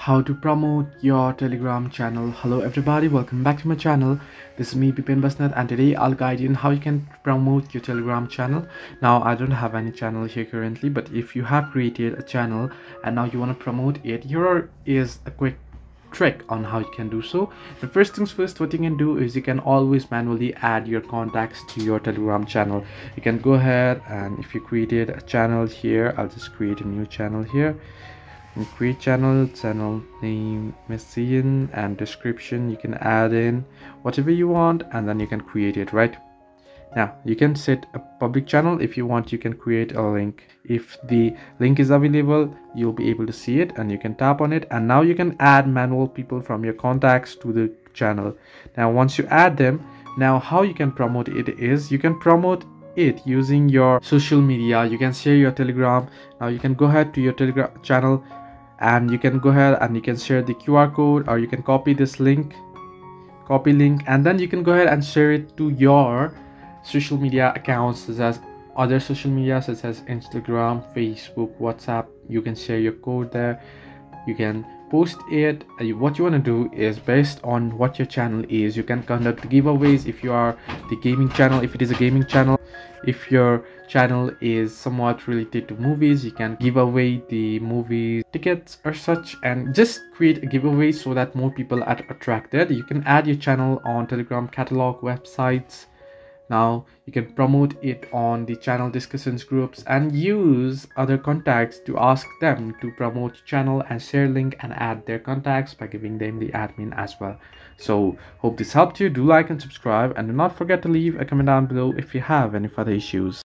How to promote your Telegram channel. Hello everybody, welcome back to my channel. This is me Bipin Basnath, and today I'll guide you on how you can promote your Telegram channel. Now I don't have any channel here currently, but if you have created a channel and now you want to promote it, here is a quick trick on how you can do so. The first things first, what you can do is you can always manually add your contacts to your Telegram channel. You can go ahead, and if you created a channel here, I'll just create a new channel here and create channel name, messaging, and description. You can add in whatever you want, and then you can create it. Right now you can set a public channel. If you want, you can create a link. If the link is available, you'll be able to see it, and you can tap on it, and now you can add manual people from your contacts to the channel. Now once you add them, now how you can promote it is you can promote it using your social media. You can share your Telegram. Now you can go ahead to your Telegram channel, and you can go ahead and you can share the QR code, or you can copy this link, and then you can go ahead and share it to your social media accounts, such as other social media such as Instagram, Facebook, WhatsApp. You can share your code there. You can post it. What you want to do is, based on what your channel is, you can conduct giveaways. If you are the gaming channel, if it is a gaming channel, if your channel is somewhat related to movies, you can give away the movie tickets or such, and just create a giveaway so that more people are attracted. You can add your channel on Telegram catalog websites. Now you can promote it on the channel discussions groups and use other contacts to ask them to promote your channel and share link and add their contacts by giving them the admin as well. So hope this helped you. Do like and subscribe, and do not forget to leave a comment down below if you have any further issues.